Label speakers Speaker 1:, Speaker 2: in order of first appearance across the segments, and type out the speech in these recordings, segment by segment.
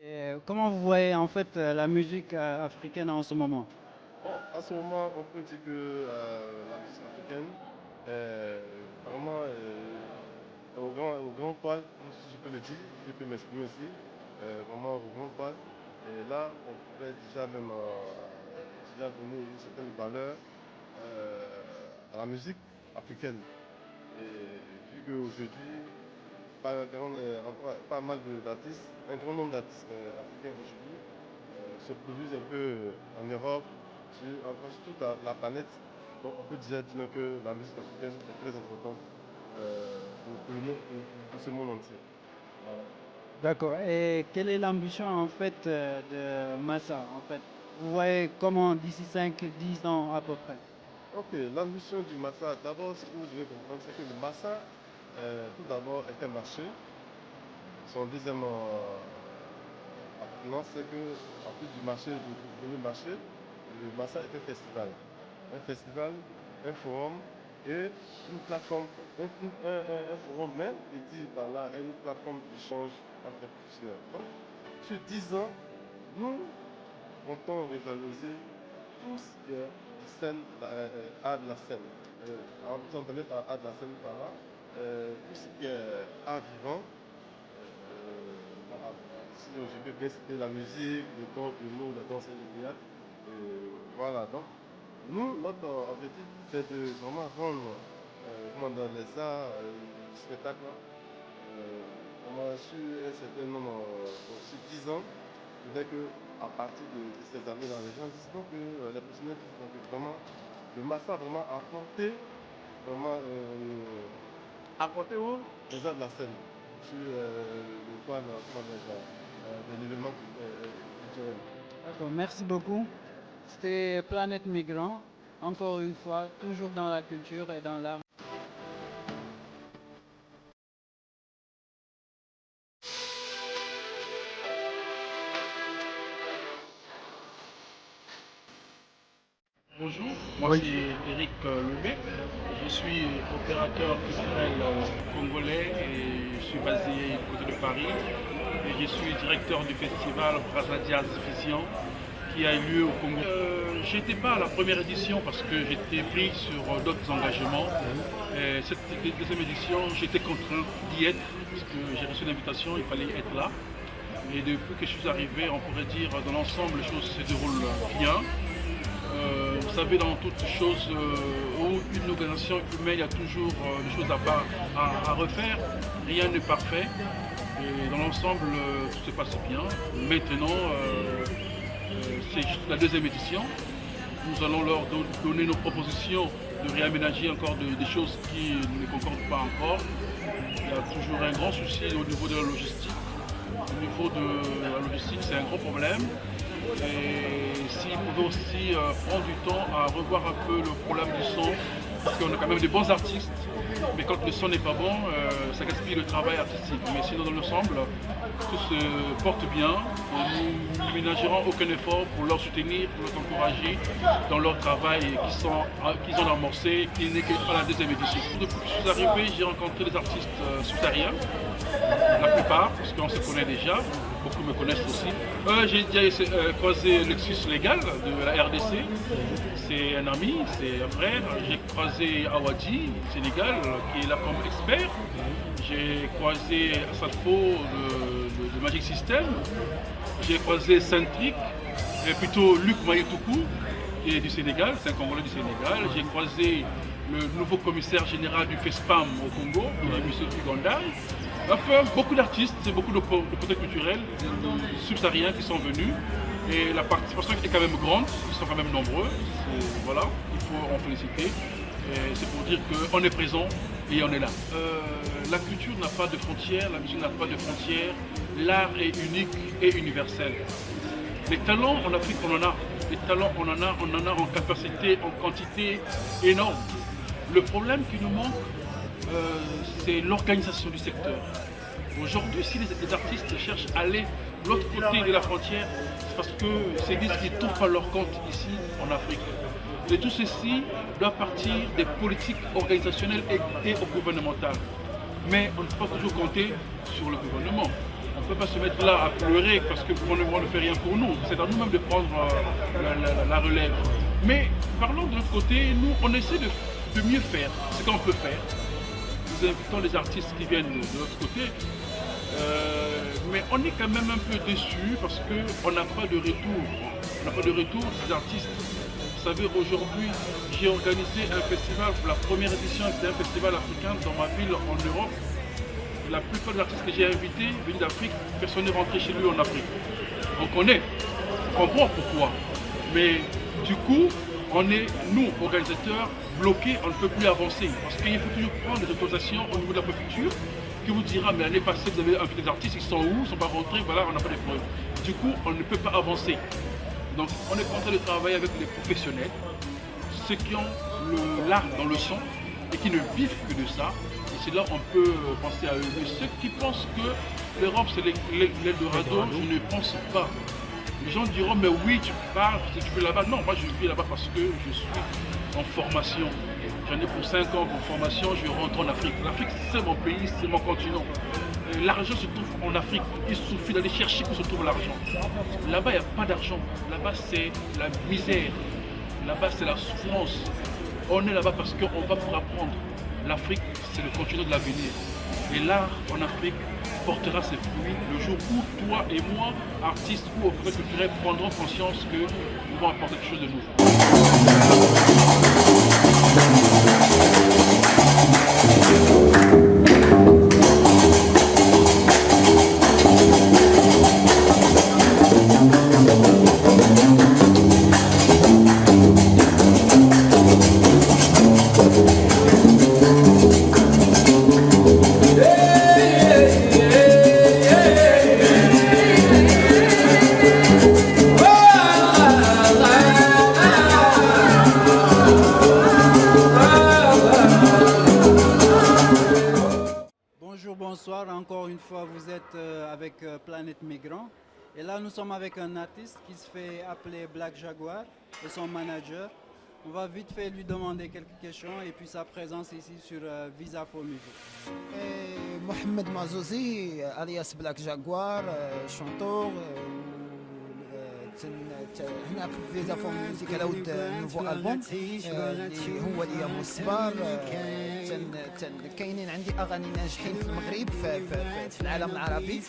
Speaker 1: Et comment vous voyez en fait la musique africaine en ce moment?
Speaker 2: Bon, en ce moment, on peut dire que la musique africaine est vraiment au grand pas, si je peux le dire, si je peux m'exprimer aussi, vraiment au grand pas. Et là, on pourrait déjà même déjà donner une certaine valeur à la musique africaine. Et vu qu'aujourd'hui, pas mal d'artistes, un grand nombre d'artistes africains aujourd'hui se produisent un peu en Europe, sur toute la planète. Donc on peut déjà dire que la musique africaine est très importante pour le monde, pour ce monde entier. Voilà.
Speaker 1: D'accord. Et quelle est l'ambition en fait de Massa en fait? Vous voyez comment d'ici 5, 10 ans à peu près?
Speaker 2: Ok, l'ambition du Massa, d'abord ce que vous devez comprendre, c'est que le Massa, tout d'abord, est un marché. Son deuxième appartenance, c'est que, en plus du marché, du premier marché, le Massa est un festival. Un festival, un forum et une plateforme, un forum même, et dit par là, une plateforme d'échange entre plusieurs. Donc, sur 10 ans, nous comptons révaloriser tout ce qui est scène, art de la scène. Vous entendez par art de la scène par là, tout ce qui est art vivant. Voilà. Si je peux bien citer la musique, le conte, l'humour, la danse et le théâtre. Voilà, donc nous, notre objectif, c'est de vraiment rendre dans les arts, le spectacle, vraiment sur un certain nombre, sur 10 ans, peut-être qu'à partir de ces années-là, les gens disent donc que les professionnels disent donc que vraiment, le Massa a vraiment apporté, vraiment, apporté où les arts de la scène, sur le plan de l'événement culturel.
Speaker 1: D'accord, merci beaucoup. C'était Planète Migrant, encore une fois, toujours dans la culture et dans l'art.
Speaker 3: Bonjour, moi c'est Eric Lebé. Je suis opérateur culturel congolais et je suis basé à côté de Paris. Et je suis directeur du festival Brazza Jazz Vision qui a eu lieu au Congo. J'étais pas à la première édition parce que j'étais pris sur d'autres engagements. Et cette deuxième édition, j'étais contraint d'y être parce que j'ai reçu l'invitation, il fallait être là. Et depuis que je suis arrivé, on pourrait dire dans l'ensemble, les choses se déroulent bien. Vous savez, dans toutes choses où une organisation humaine, il y a toujours des choses à refaire. Rien n'est parfait. Et dans l'ensemble, tout se passe bien. Maintenant, c'est juste la deuxième édition. Nous allons leur donner nos propositions de réaménager encore des choses qui ne concordent pas encore. Il y a toujours un grand souci au niveau de la logistique. Au niveau de la logistique, c'est un gros problème. Et s'ils pouvaient aussi prendre du temps à revoir un peu le problème du son, parce qu'on a quand même des bons artistes, mais quand le son n'est pas bon, ça gaspille le travail artistique. Mais sinon, dans l'ensemble, tout se porte bien. Nous ne ménagerons aucun effort pour leur soutenir, pour les encourager dans leur travail qu'ils ont amorcé, qui n'est qu'à la deuxième édition. Depuis que je suis arrivé, j'ai rencontré des artistes subsahariens, la plupart, parce qu'on se connaît déjà. Beaucoup me connaissent aussi. J'ai déjà croisé Lexus Légal de la RDC. C'est un ami, c'est un frère. J'ai croisé Awadi, Sénégal, qui est là comme expert. J'ai croisé Asalfo de Magic System. J'ai croisé Centric, plutôt Luc Mayetoukou, qui est du Sénégal, c'est un Congolais du Sénégal. J'ai croisé le nouveau commissaire général du FESPAM au Congo, M. Kigondai. Enfin, beaucoup d'artistes, beaucoup de côté culturel, subsahariens qui sont venus. Et la participation est quand même grande, ils sont quand même nombreux. Voilà, il faut en féliciter. C'est pour dire qu'on est présent et on est là. La culture n'a pas de frontières, la musique n'a pas de frontières, l'art est unique et universel. Les talents en Afrique, on en a. Les talents, on en a en capacité, en quantité énorme. Le problème qui nous manque, c'est l'organisation du secteur. Aujourd'hui, si les artistes cherchent à aller de l'autre côté de la frontière, c'est parce que c'est des qui ne trouvent pas leur compte ici en Afrique. Et tout ceci doit partir des politiques organisationnelles et gouvernementales. Mais on ne peut pas toujours compter sur le gouvernement. On ne peut pas se mettre là à pleurer parce que le gouvernement ne fait rien pour nous. C'est à nous-mêmes de prendre la relève. Mais parlons de l'autre côté, nous on essaie de mieux faire ce qu'on peut faire. Nous invitons les artistes qui viennent de l'autre côté. Mais on est quand même un peu déçus parce qu'on n'a pas de retour. On n'a pas de retour des artistes. Vous savez, aujourd'hui, j'ai organisé un festival pour la première édition, c'était un festival africain dans ma ville en Europe. La plupart des artistes que j'ai invités viennent d'Afrique, personne n'est rentré chez lui en Afrique. On connaît, on comprend pourquoi. Mais du coup, on est, nous, organisateurs, bloqués, on ne peut plus avancer. Parce qu'il faut toujours prendre des autorisations au niveau de la préfecture qui vous dira, mais l'année passée, vous avez invité des artistes, ils sont où, ils ne sont pas rentrés, voilà, on n'a pas de preuves. Du coup, on ne peut pas avancer. Donc, on est en train de travailler avec les professionnels, ceux qui ont l'art dans le sang et qui ne vivent que de ça. Et c'est là qu'on peut penser à eux. Mais ceux qui pensent que l'Europe, c'est l'Eldorado, je ne pense pas. Les gens diront, mais oui, tu pars, tu vis là-bas. Non, moi, je vis là-bas parce que je suis en formation. J'en ai pour 5 ans pour formation, je rentre en Afrique. L'Afrique, c'est mon pays, c'est mon continent. L'argent se trouve en Afrique. Il suffit d'aller chercher où se trouve l'argent. Là-bas, il n'y a pas d'argent. Là-bas, c'est la misère. Là-bas, c'est la souffrance. On est là-bas parce qu'on va pour apprendre. L'Afrique, c'est le continent de l'avenir. Et l'art en Afrique portera ses fruits le jour où toi et moi, artistes ou opérateurs culturels, prendrons conscience que nous devons apporter quelque chose de nouveau.
Speaker 1: Bonsoir, encore une fois vous êtes avec Planète Migrant et là nous sommes avec un artiste qui se fait appeler Black Jaguar et son manager. On va vite fait lui demander quelques questions et puis sa présence ici sur Visa for Music.
Speaker 4: Mohamed Mazouzi, alias Black Jaguar, chanteur. هنا في فيزا فور ميوزيك على ود نوفو البوم اللي هو اليوم الصبار. كاينين عندي اغاني ناجحين في المغرب في العالم العربي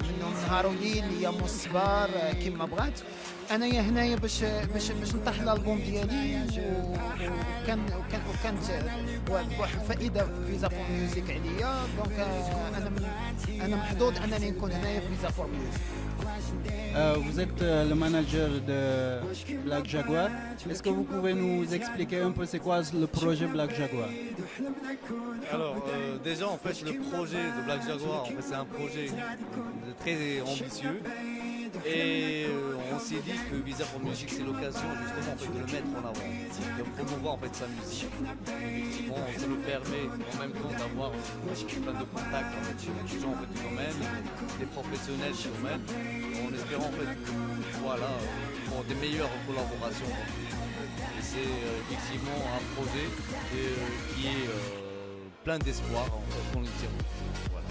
Speaker 4: منهم نهار وليل اليوم الصبار كما بغات. انايا هنايا باش نطرح الالبوم ديالي وكانت واحد الفائده في فيزا فور ميوزيك عليا. دونك انا محظوظ انني نكون هنايا في فيزا فور ميوزيك.
Speaker 1: Vous êtes le manager de Black Jaguar. Est-ce que vous pouvez nous expliquer un peu c'est quoi le projet Black Jaguar?
Speaker 5: Alors déjà en fait le projet de Black Jaguar c'est un projet très ambitieux et on s'est dit que Visa for Music c'est l'occasion justement en fait, de le mettre en avant, de promouvoir en fait sa musique. Effectivement ça nous permet en même temps d'avoir plein de contacts avec des gens en fait, du domaine, des professionnels du domaine, en espérant en fait voilà pour des meilleures collaborations. Et c'est effectivement un projet qui est plein d'espoir en fait, qu'on y tire. Voilà.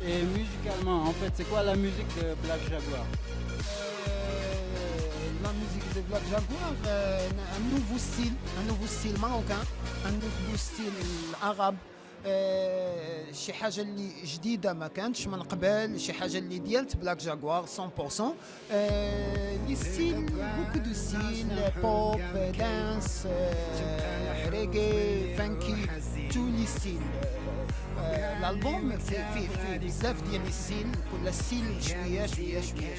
Speaker 1: Et musicalement, en fait, c'est quoi la musique de Black Jaguar?
Speaker 4: La musique de Black Jaguar, un nouveau style marocain, un nouveau style arabe. شي حاجه اللي جديده ما كانتش من قبل، شي حاجه اللي ديالت بلاك جاكوار 100%. لي ستيل بوكو دو ستيل بوب دانس ريغي فانكي تو لي ستيل. الالبوم فيه بزاف ديال لي ستيل، كل ستيل شويه شويه شويه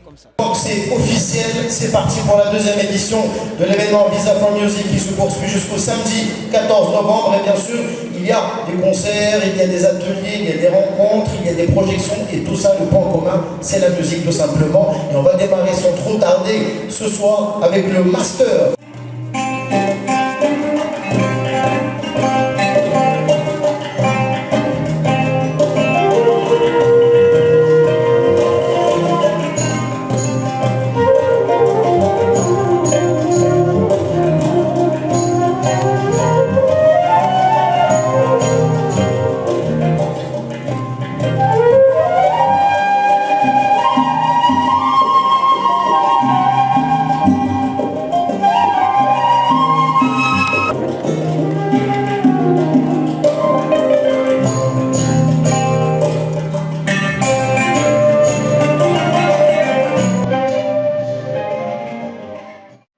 Speaker 4: comme ça.
Speaker 6: Donc c'est officiel, c'est parti pour la deuxième édition de l'événement Visa for Music qui se poursuit jusqu'au samedi 14 novembre et bien sûr il y a des concerts, il y a des ateliers, il y a des rencontres, il y a des projections, et tout ça, le point commun, c'est la musique tout simplement. Et on va démarrer sans trop tarder ce soir avec le master.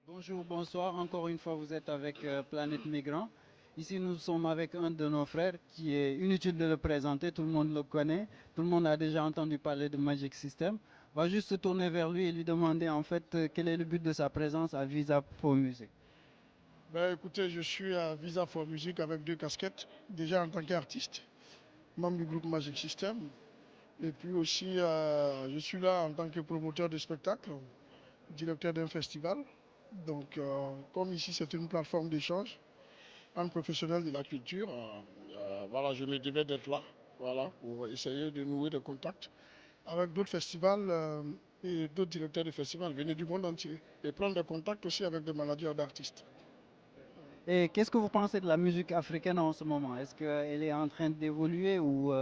Speaker 1: Bonjour, bonsoir. Encore une fois, vous êtes avec Planète Migrant. Ici, nous sommes avec un de nos frères qui est inutile de le présenter. Tout le monde le connaît. Tout le monde a déjà entendu parler de Magic System. On va juste se tourner vers lui et lui demander en fait quel est le but de sa présence à Visa for Music.
Speaker 3: Ben, écoutez, je suis à Visa for Music avec 2 casquettes. Déjà en tant qu'artiste, membre du groupe Magic System. Et puis aussi, je suis là en tant que promoteur de spectacle, directeur d'un festival. Donc, comme ici, c'est une plateforme d'échange entre professionnels de la culture, voilà, je me devais d'être là, voilà, pour essayer de nouer des contacts avec d'autres festivals et d'autres directeurs de festivals venus du monde entier. Et prendre des contacts aussi avec des managers d'artistes.
Speaker 1: Et qu'est-ce que vous pensez de la musique africaine en ce moment? Est-ce qu'elle est en train d'évoluer ou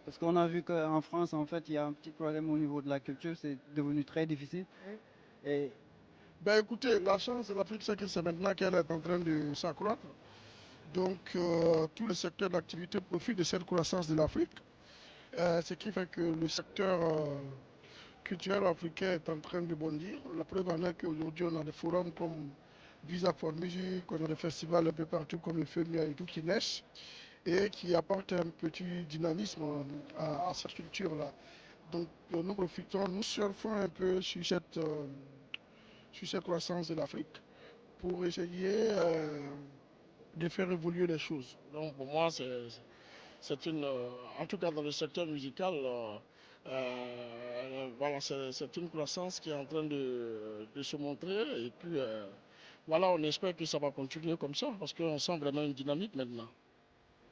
Speaker 1: parce qu'on a vu qu'en France, en fait, il y a un petit problème au niveau de la culture, c'est devenu très difficile. Et
Speaker 3: Ben écoutez, la chance de l'Afrique, c'est que c'est maintenant qu'elle est en train de s'accroître. Donc, tous les secteurs d'activité profitent de cette croissance de l'Afrique. Ce qui fait que le secteur culturel africain est en train de bondir. La preuve en est qu'aujourd'hui, on a des forums comme Visa for Music, on a des festivals un peu partout comme le FEMIA et tout qui naissent et qui apportent un petit dynamisme à cette culture-là. Donc, nous profitons, nous surfons un peu sur cette croissance de l'Afrique pour essayer de faire évoluer les choses. Donc, pour moi, c'est une, en tout cas dans le secteur musical, voilà, c'est une croissance qui est en train de se montrer. Et puis, voilà, on espère que ça va continuer comme ça, parce qu'on sent vraiment une dynamique maintenant.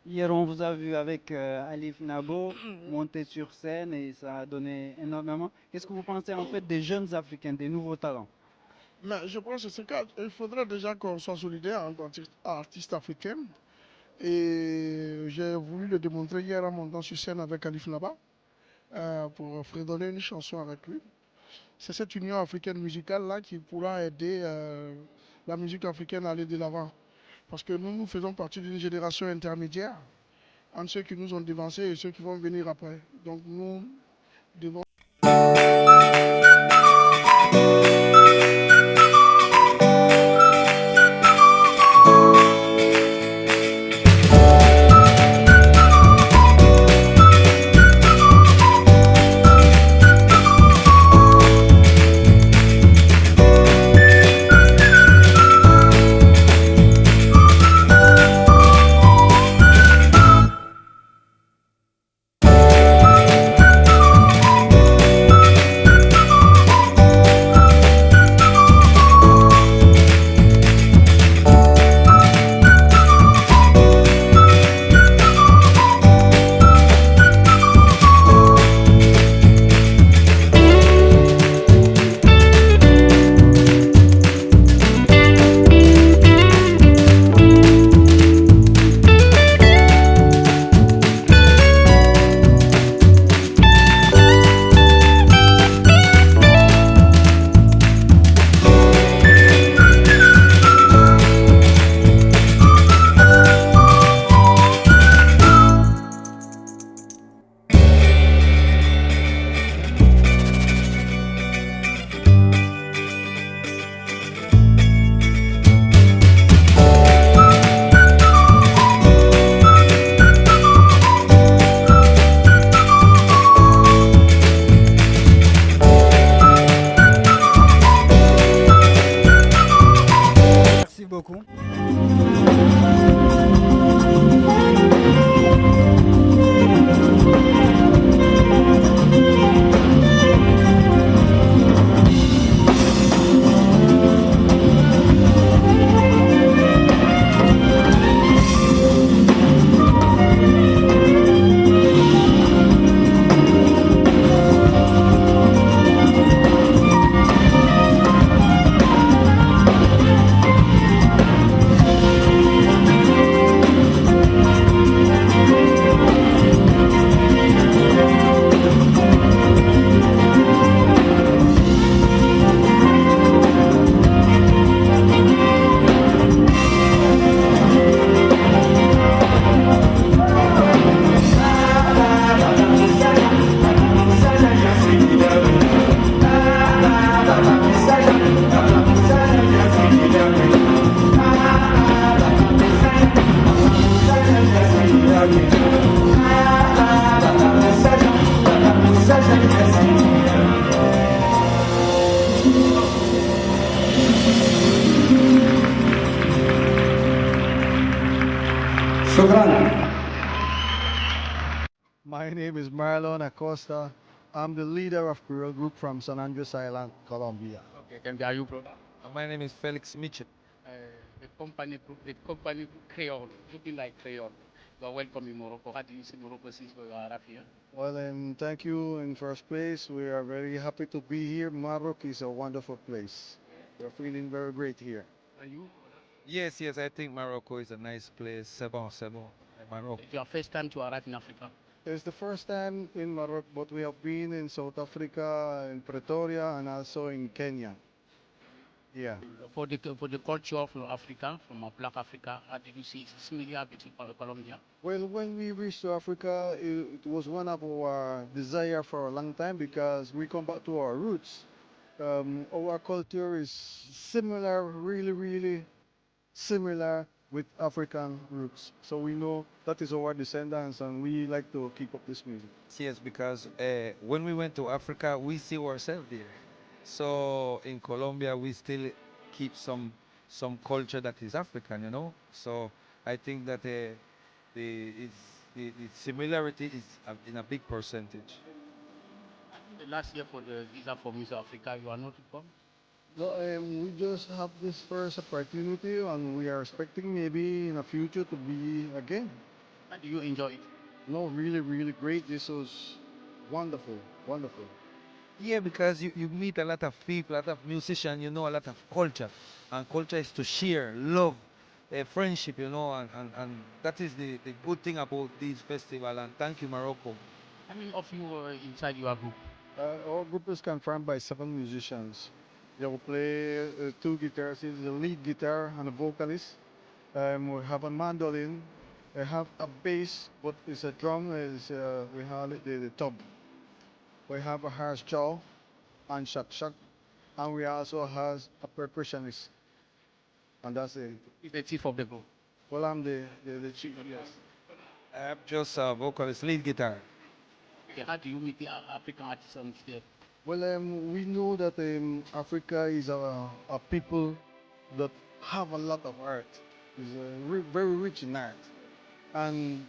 Speaker 1: hier, on vous a vu avec Alif Nabo monter sur scène et ça a donné énormément. Qu'est-ce que vous pensez en fait des jeunes Africains, des nouveaux talents?
Speaker 3: Mais je pense que c'est qu'il faudrait déjà qu'on soit solidaire en tant qu'artiste africain. Et j'ai voulu le démontrer hier en montant sur scène avec Alif Naba pour fredonner une chanson avec lui. C'est cette union africaine musicale là qui pourra aider la musique africaine à aller de l'avant. Parce que nous faisons partie d'une génération intermédiaire entre ceux qui nous ont devancés et ceux qui vont venir après. Donc nous devons
Speaker 7: John Acosta. I'm the leader of Creole Group from San Andres Island, Colombia.
Speaker 3: Okay, can be are you, brother?
Speaker 5: My name is Felix Mitchell.
Speaker 3: The company Creole, looking like Creole. You are welcome in Morocco. How do you see Morocco since you are here?
Speaker 7: Well, thank you in first place. We are very happy to be here. Morocco is a wonderful place. We're feeling very great here.
Speaker 3: Are you?
Speaker 5: Yes, yes, I think Morocco is a nice place. C'est bon. Morocco.
Speaker 3: It's your first time to arrive in Africa.
Speaker 7: It's the first time in Morocco, but we have been in South Africa, in Pretoria, and also in Kenya. Yeah.
Speaker 3: For the culture of Africa, from Black Africa, how did you see it's similar between Colombia?
Speaker 7: Well, when we reached to Africa, it was one of our desire for a long time because we come back to our roots. Our culture is similar, really, really similar with African roots. So we know that is our descendants and we like to keep up this music.
Speaker 5: Yes, because when we went to Africa, we see ourselves there. So in Colombia, we still keep some culture that is African, you know. So I think that the similarity is in a big percentage.
Speaker 3: The last year for the visa for Music Africa, you are not to come?
Speaker 7: No, we just have this first opportunity and we are expecting maybe in the future to be again.
Speaker 3: How do you enjoy it?
Speaker 7: No, really, really great. This was wonderful, wonderful.
Speaker 5: Yeah, because you meet a lot of people, a lot of musicians, you know, a lot of culture. And culture is to share, love, friendship, you know, and that is the good thing about this festival. And thank you, Morocco.
Speaker 3: How many of you are inside your group?
Speaker 7: Our group is confirmed by 7 musicians. They will play 2 guitars, the lead guitar and a vocalist. We have a mandolin. We have a bass, but it's a drum. We have it the tub. We have a harsh jaw and shak, and we also have a percussionist. And that's it.
Speaker 3: It's the chief of the group.
Speaker 7: Well, I'm the chief. Yes.
Speaker 5: I'm just a vocalist, lead guitar.
Speaker 3: Okay, how do you meet the African artists on stage?
Speaker 7: Well, we know that Africa is a people that have a lot of art. Is very rich in art, and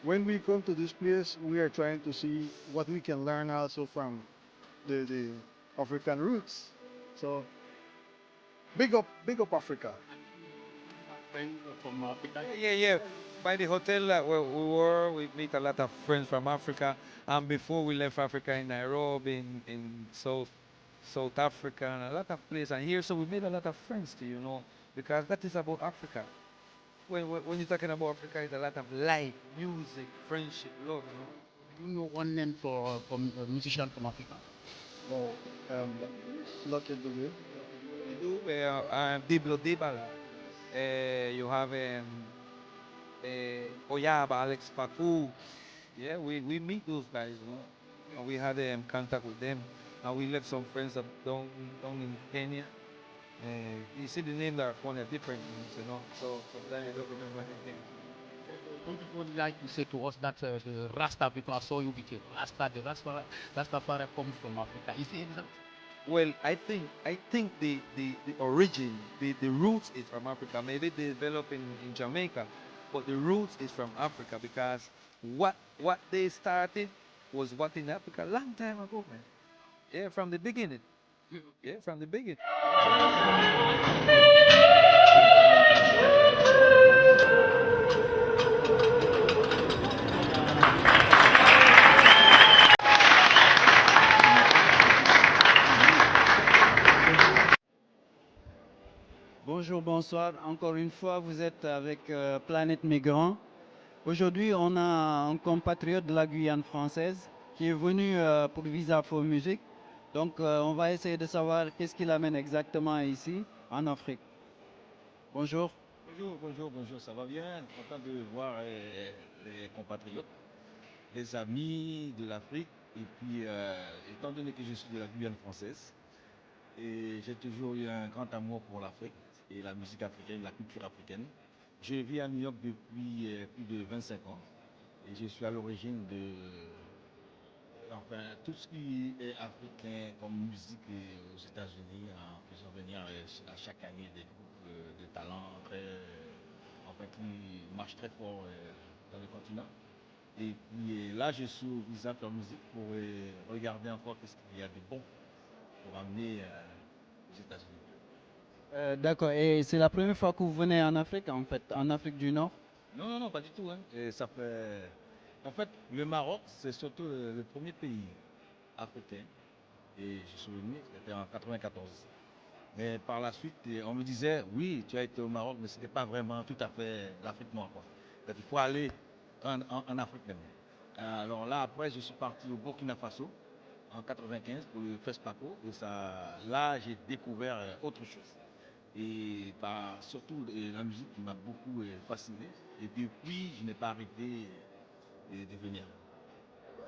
Speaker 7: when we come to this place, we are trying to see what we can learn also from the African roots. So big up Africa.
Speaker 3: Friends from Africa?
Speaker 5: Yeah. By the hotel that we meet a lot of friends from Africa. And before we left Africa in Nairobi, in South Africa, and a lot of places. And here, so we made a lot of friends too, you know, because that is about Africa. When you're talking about Africa, it's a lot of life, music, friendship, love, you know.
Speaker 3: Do you know one name for a musician from Africa?
Speaker 7: Well, Lucky Dube.
Speaker 5: You do Diblo Dibal. You have Oyaba, Alex Paku. Yeah, we meet those guys, you know. And we had contact with them. And we left some friends up down in Kenya. You see the name that are funny, different names, you know. So sometimes I don't remember anything.
Speaker 3: Some people like to say to us that the Rasta, because I saw you with the Rasta, the Rastafari comes from Africa. Is it that?
Speaker 5: Well, I think the origin, the roots is from Africa. Maybe they developed in Jamaica, but the roots is from Africa because what they started was what in Africa long time ago, man. Yeah, from the beginning. Yeah, from the beginning.
Speaker 1: Bonjour, bonsoir. Encore une fois, vous êtes avec Planète Migrant. Aujourd'hui, on a un compatriote de la Guyane française qui est venu pour Visa for Music. Donc, on va essayer de savoir qu'est-ce qui l'amène exactement ici, en Afrique. Bonjour.
Speaker 8: Bonjour, ça va bien? Content de voir les compatriotes, les amis de l'Afrique. Et puis, étant donné que je suis de la Guyane française, et j'ai toujours eu un grand amour pour l'Afrique et la musique africaine, la culture africaine. Je vis à New York depuis plus de 25 ans et je suis à l'origine de tout ce qui est africain comme musique aux États-Unis, en faisant venir à chaque année des groupes de talents qui marchent très fort dans le continent. Et puis là, je suis au Visa pour musique pour regarder encore qu'est-ce qu'il y a de bon pour amener aux États-Unis.
Speaker 1: D'accord, et c'est la première fois que vous venez en Afrique, en fait, en Afrique du Nord?
Speaker 8: Non, non, non, pas du tout, hein. Et ça fait... En fait, le Maroc, c'est surtout le premier pays africain. Et je suis venu, c'était en 94. Mais par la suite, on me disait, oui, tu as été au Maroc, mais ce n'était pas vraiment tout à fait l'Afrique noire, quoi. Donc, il faut aller en Afrique même. Alors là, après, je suis parti au Burkina Faso en 95 pour le FESPACO. Et ça, là, j'ai découvert autre chose. Et bah, surtout la musique qui m'a beaucoup fasciné. Et depuis, je n'ai pas arrêté de venir.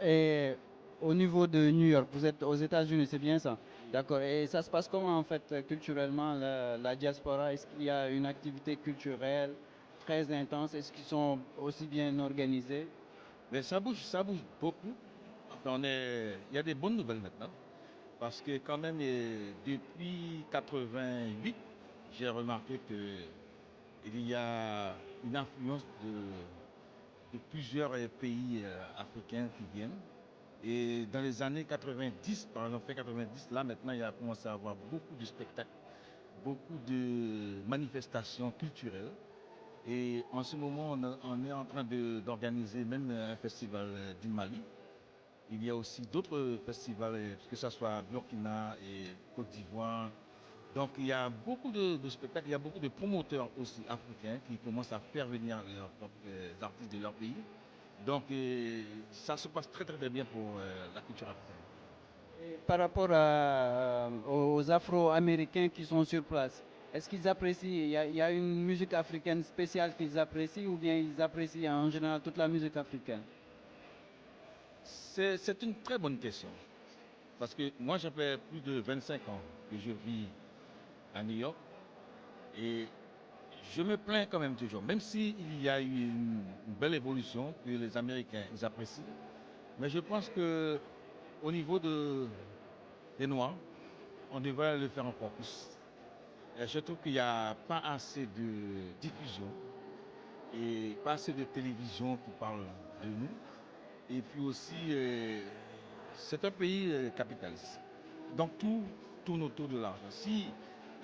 Speaker 1: Et au niveau de New York, vous êtes aux États-Unis, c'est bien ça? D'accord. Et ça se passe comment en fait culturellement, la diaspora? Est-ce qu'il y a une activité culturelle très intense? Est-ce qu'ils sont aussi bien organisés?
Speaker 8: Mais ça bouge beaucoup. Il y a des bonnes nouvelles maintenant. Parce que quand même, depuis 88, j'ai remarqué qu'il y a une influence de plusieurs pays africains qui viennent. Et dans les années 90, par exemple, fin 90, là maintenant, il y a commencé à avoir beaucoup de spectacles, beaucoup de manifestations culturelles. Et en ce moment, on est en train d'organiser même un festival du Mali. Il y a aussi d'autres festivals, que ce soit Burkina et Côte d'Ivoire. Donc il y a beaucoup de spectacles, il y a beaucoup de promoteurs aussi africains qui commencent à faire venir leurs propres artistes de leur pays. Donc ça se passe très très bien pour la culture africaine.
Speaker 1: Et par rapport aux Afro-Américains qui sont sur place, est-ce qu'ils apprécient, il y a une musique africaine spéciale qu'ils apprécient ou bien ils apprécient en général toute la musique africaine?
Speaker 8: C'est une très bonne question. Parce que moi, ça fait plus de 25 ans que je vis à New York. Et je me plains quand même toujours, même s'il y a eu une belle évolution que les Américains ils apprécient. Mais je pense que au niveau des Noirs, on devrait le faire encore plus. Et je trouve qu'il n'y a pas assez de diffusion et pas assez de télévision qui parle de nous. Et puis aussi, c'est un pays capitaliste. Donc tout tourne autour de l'argent. Si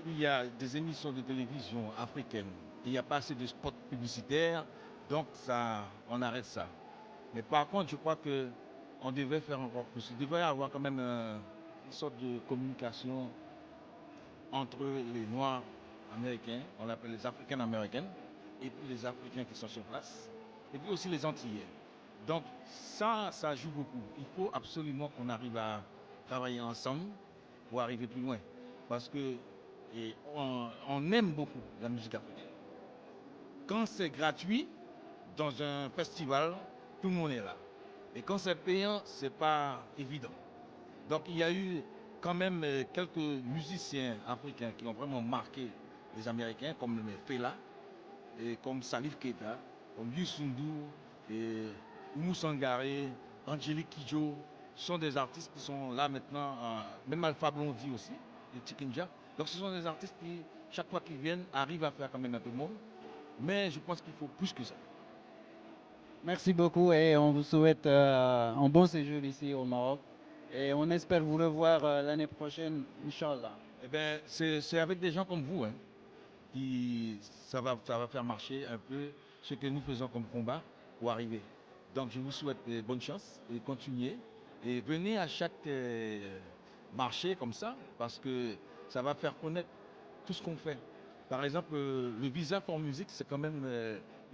Speaker 8: il y a des émissions de télévision africaines, il n'y a pas assez de spots publicitaires, donc ça, on arrête ça. Mais par contre, je crois qu'on devait faire encore plus. Il devrait y avoir quand même une sorte de communication entre les Noirs américains, on appelle les Africains américains, et puis les Africains qui sont sur place, et puis aussi les Antillais. Donc ça joue beaucoup. Il faut absolument qu'on arrive à travailler ensemble pour arriver plus loin. Parce que on aime beaucoup la musique africaine. Quand c'est gratuit, dans un festival, tout le monde est là. Et quand c'est payant, c'est pas évident. Donc il y a eu quand même quelques musiciens africains qui ont vraiment marqué les Américains, comme Fela, et comme Salif Keita, comme Youssou N'Dour, et Oumou Sangaré, Angélique Kidjo, sont des artistes qui sont là maintenant, même Alpha Blondy aussi, et Tikinja. Donc ce sont des artistes qui, chaque fois qu'ils viennent, arrivent à faire quand même un peu de monde. Mais je pense qu'il faut plus que ça.
Speaker 1: Merci beaucoup et on vous souhaite un bon séjour ici au Maroc. Et on espère vous revoir l'année prochaine, Inch'Allah.
Speaker 8: Eh bien, c'est avec des gens comme vous, hein, qui ça va faire marcher un peu ce que nous faisons comme combat pour arriver. Donc je vous souhaite bonne chance et continuez. Et venez à chaque marché comme ça, parce que ça va faire connaître tout ce qu'on fait. Par exemple, le Visa for Music, c'est quand même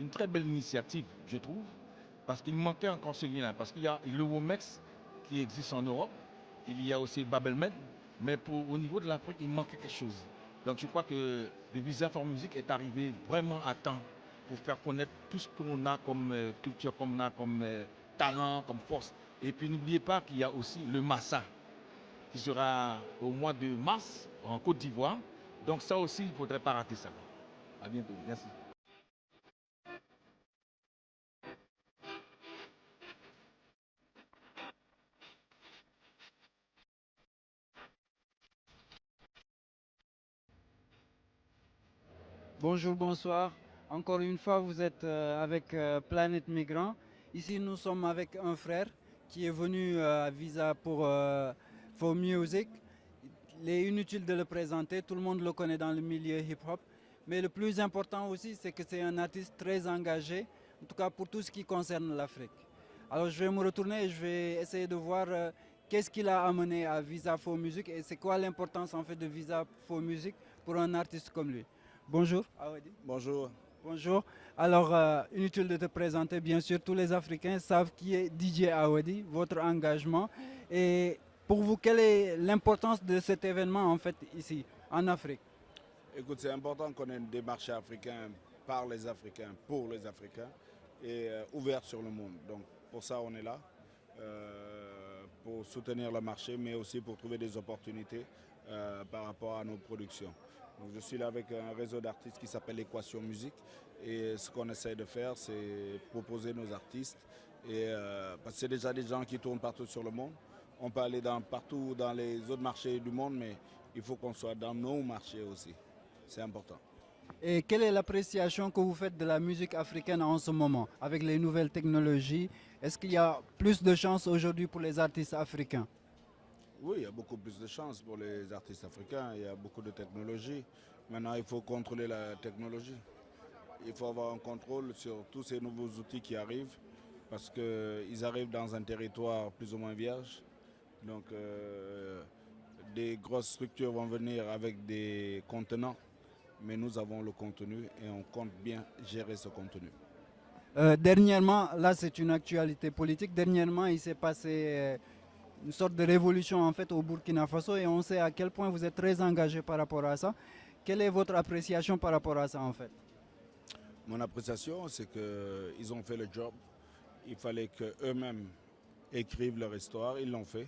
Speaker 8: une très belle initiative, je trouve, parce qu'il manquait encore ce lien-là. Parce qu'il y a le WOMEX qui existe en Europe, il y a aussi Babelmed, mais au niveau de l'Afrique, il manquait quelque chose. Donc je crois que le Visa for Music est arrivé vraiment à temps pour faire connaître tout ce qu'on a comme culture, comme on a comme talent, comme force. Et puis n'oubliez pas qu'il y a aussi le Massa qui sera au mois de mars en Côte d'Ivoire. Donc ça aussi, il ne faudrait pas rater ça. À bientôt. Merci.
Speaker 1: Bonjour, bonsoir. Encore une fois, vous êtes avec Planète Migrant. Ici, nous sommes avec un frère qui est venu à Visa for Music. Il est inutile de le présenter, tout le monde le connaît dans le milieu hip-hop. Mais le plus important aussi, c'est que c'est un artiste très engagé, en tout cas pour tout ce qui concerne l'Afrique. Alors je vais me retourner et je vais essayer de voir qu'est-ce qu'il a amené à Visa for Music et c'est quoi l'importance en fait de Visa for Music pour un artiste comme lui. Bonjour, Awadi.
Speaker 9: Bonjour.
Speaker 1: Bonjour. Alors, inutile de te présenter, bien sûr, tous les Africains savent qui est DJ Awadi, votre engagement. Et pour vous, quelle est l'importance de cet événement en fait ici, en Afrique?
Speaker 9: Écoute, c'est important qu'on ait des marchés africains par les Africains, pour les Africains, et ouverts sur le monde. Donc, pour ça, on est là, pour soutenir le marché, mais aussi pour trouver des opportunités par rapport à nos productions. Donc, je suis là avec un réseau d'artistes qui s'appelle Équation Musique. Et ce qu'on essaie de faire, c'est proposer nos artistes. Parce que c'est déjà des gens qui tournent partout sur le monde. On peut aller partout dans les autres marchés du monde, mais il faut qu'on soit dans nos marchés aussi. C'est important.
Speaker 1: Et quelle est l'appréciation que vous faites de la musique africaine en ce moment, avec les nouvelles technologies? Est-ce qu'il y a plus de chances aujourd'hui pour les artistes africains?
Speaker 9: Oui, il y a beaucoup plus de chances pour les artistes africains. Il y a beaucoup de technologies. Maintenant, il faut contrôler la technologie. Il faut avoir un contrôle sur tous ces nouveaux outils qui arrivent parce qu'ils arrivent dans un territoire plus ou moins vierge. Donc, des grosses structures vont venir avec des contenants, mais nous avons le contenu et on compte bien gérer ce contenu.
Speaker 1: Dernièrement, là c'est une actualité politique, dernièrement il s'est passé une sorte de révolution en fait au Burkina Faso et on sait à quel point vous êtes très engagé par rapport à ça. Quelle est votre appréciation par rapport à ça en fait?
Speaker 9: Mon appréciation, c'est qu'ils ont fait le job. Il fallait qu'eux-mêmes écrivent leur histoire, ils l'ont fait.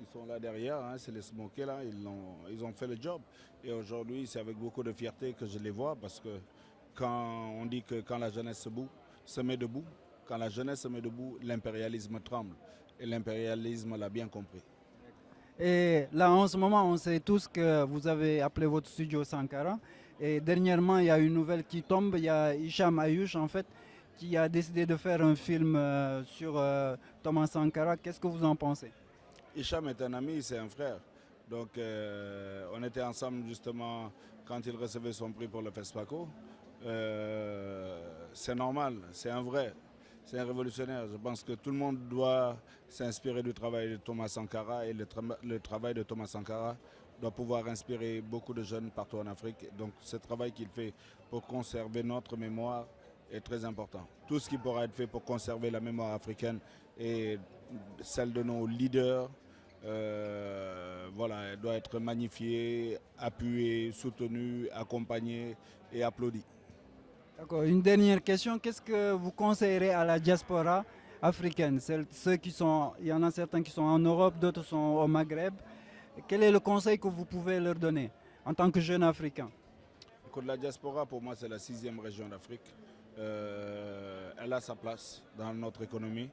Speaker 9: Ils sont là derrière, hein, c'est les smokés là, ils ont fait le job. Et aujourd'hui, c'est avec beaucoup de fierté que je les vois parce que quand on dit que quand la jeunesse se met debout, quand la jeunesse se met debout, l'impérialisme tremble. Et l'impérialisme l'a bien compris.
Speaker 1: Et là en ce moment, on sait tous que vous avez appelé votre studio Sankara. Et dernièrement, il y a une nouvelle qui tombe, il y a Hicham Ayouch en fait, qui a décidé de faire un film sur Thomas Sankara. Qu'est-ce que vous en pensez?
Speaker 9: Hicham est un ami, c'est un frère. Donc on était ensemble justement quand il recevait son prix pour le FESPACO. C'est normal, c'est un vrai, c'est un révolutionnaire. Je pense que tout le monde doit s'inspirer du travail de Thomas Sankara et le travail de Thomas Sankara doit pouvoir inspirer beaucoup de jeunes partout en Afrique. Donc ce travail qu'il fait pour conserver notre mémoire est très important. Tout ce qui pourra être fait pour conserver la mémoire africaine et celle de nos leaders, voilà, doit être magnifié, appuyé, soutenu, accompagné et applaudi.
Speaker 1: D'accord. Une dernière question. Qu'est-ce que vous conseillerez à la diaspora africaine? Ceux qui sont, il y en a certains qui sont en Europe, d'autres sont au Maghreb. Quel est le conseil que vous pouvez leur donner en tant que jeune Africain?
Speaker 9: La diaspora, pour moi, c'est la 6e région d'Afrique. Elle a sa place dans notre économie.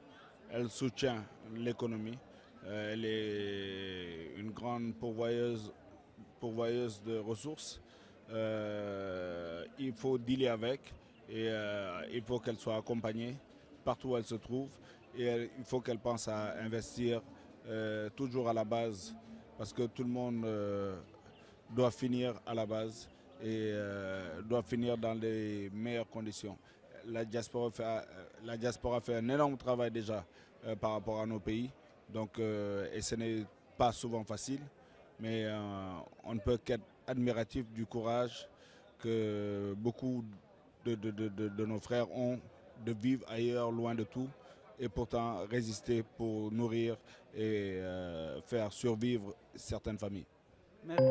Speaker 9: Elle soutient l'économie. Elle est une grande pourvoyeuse de ressources. Il faut dealer avec et il faut qu'elle soit accompagnée partout où elle se trouve. Et il faut qu'elle pense à investir toujours à la base parce que tout le monde doit finir à la base et doit finir dans les meilleures conditions. La diaspora fait un énorme travail déjà par rapport à nos pays. Donc, et ce n'est pas souvent facile, mais on ne peut qu'être admiratif du courage que beaucoup de nos frères ont de vivre ailleurs, loin de tout, et pourtant résister pour nourrir et faire survivre certaines familles.
Speaker 1: Merci.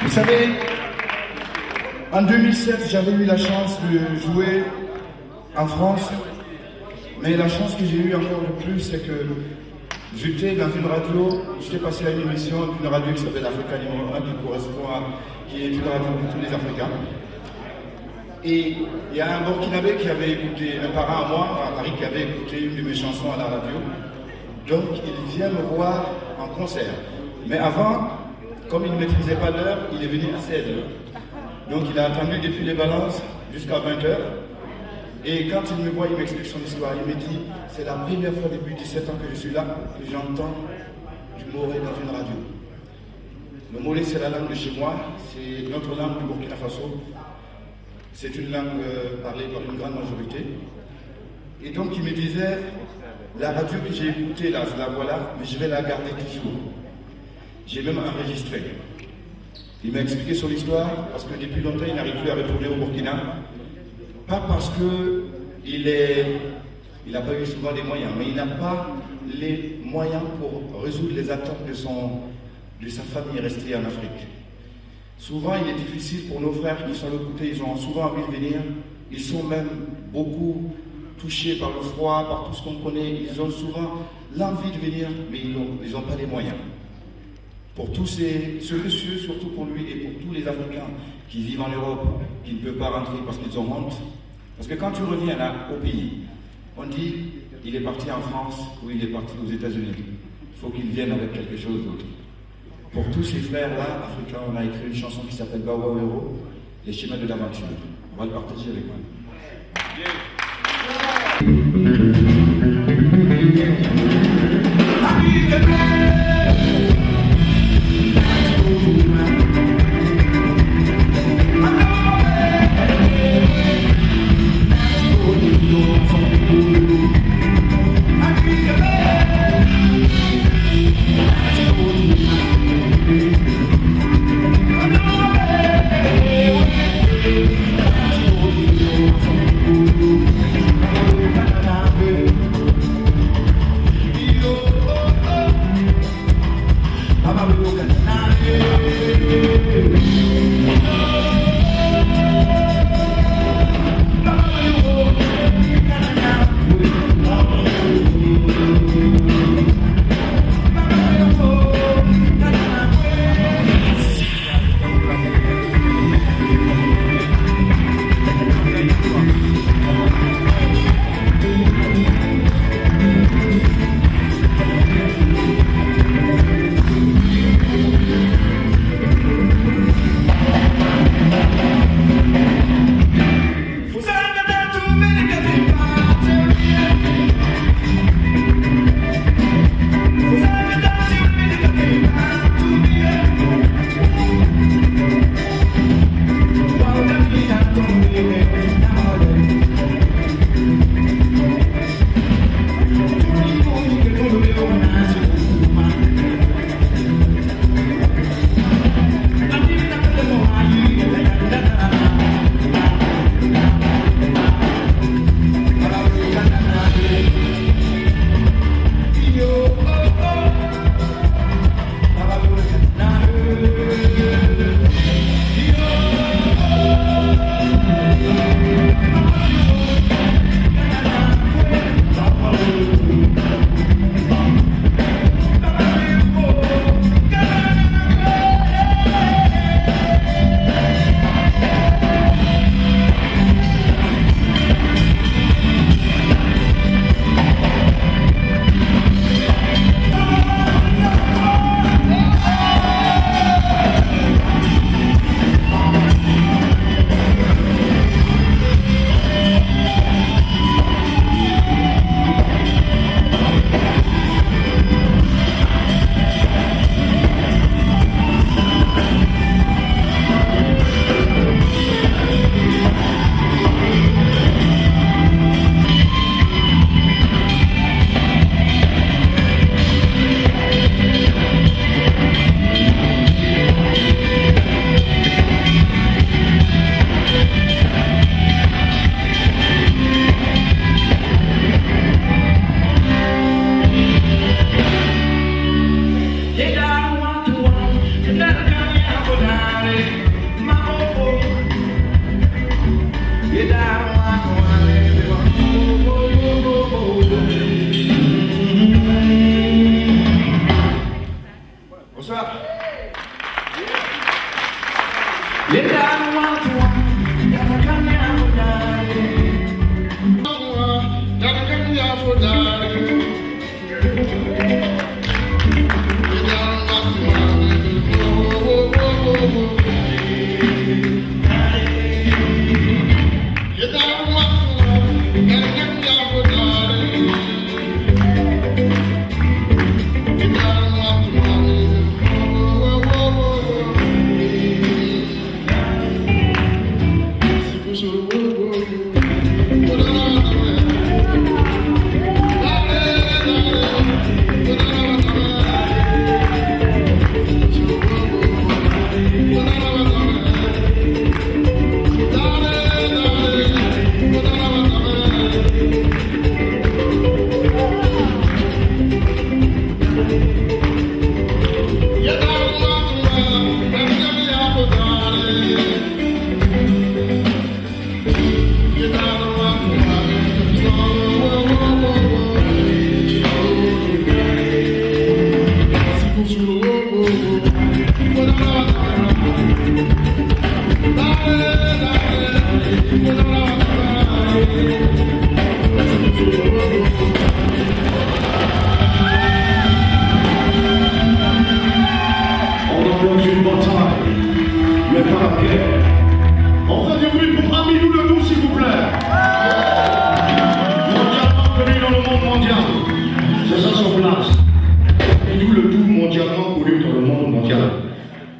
Speaker 10: Vous savez, en 2007, j'avais eu la chance de jouer en France, mais la chance que j'ai eue encore de plus, c'est que j'étais dans une radio, j'étais passé à une émission d'une radio qui s'appelle Africa numéro 1, qui correspond à, qui est une radio de tous les Africains. Et il y a un Burkinabé qui avait écouté, un parent à moi, à Paris, qui avait écouté une de mes chansons à la radio. Donc il vient me voir en concert. Mais avant, comme il ne maîtrisait pas l'heure, il est venu à 16h. Donc il a attendu depuis les balances jusqu'à 20h. Et quand il me voit, il m'explique son histoire. Il me dit, c'est la première fois depuis 17 ans que je suis là, que j'entends du moré dans une radio. Le moré, c'est la langue de chez moi, c'est notre langue du Burkina Faso. C'est une langue parlée par une grande majorité. Et donc il me disait, la radio que j'ai écoutée là, la voilà, mais je vais la garder toujours. J'ai même enregistré. Il m'a expliqué son histoire, parce que depuis longtemps il n'arrive plus à retourner au Burkina. Pas parce qu'il n'a pas eu souvent des moyens, mais il n'a pas les moyens pour résoudre les attentes de sa famille restée en Afrique. Souvent, il est difficile pour nos frères qui sont de l'autre côté, ils ont souvent envie de venir, ils sont même beaucoup touchés par le froid, par tout ce qu'on connaît, ils ont souvent l'envie de venir, mais ils n'ont pas les moyens. Pour tous ce monsieur, surtout pour lui et pour tous les Africains qui vivent en Europe, qui ne peuvent pas rentrer parce qu'ils ont honte. Parce que quand tu reviens là, au pays, on dit il est parti en France ou il est parti aux États-Unis. Il faut qu'il vienne avec quelque chose d'autre. Pour tous ces frères-là, africains, on a écrit une chanson qui s'appelle Bawa Hero, les chemins de l'aventure. On va le partager avec vous.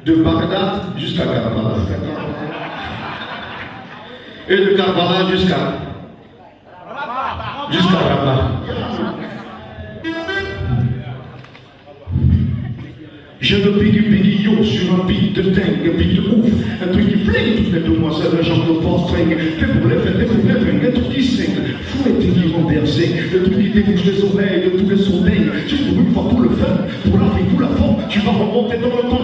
Speaker 10: De Bagdad jusqu'à Karbala. Et de Karbala jusqu'à Rabat. Je me biggie yo sur un beat de dingue, un beat de ouf, un truc qui flingue toutes les demoiselles, un genre de post-string, fait pour les fêtes, pour les pringues, un truc qui saigne, fouette qui rend berger, le truc qui débouche les oreilles de tous les soleils, juste pour une fois pour le fun, pour la vie, pour la forme, tu vas remonter dans le temps.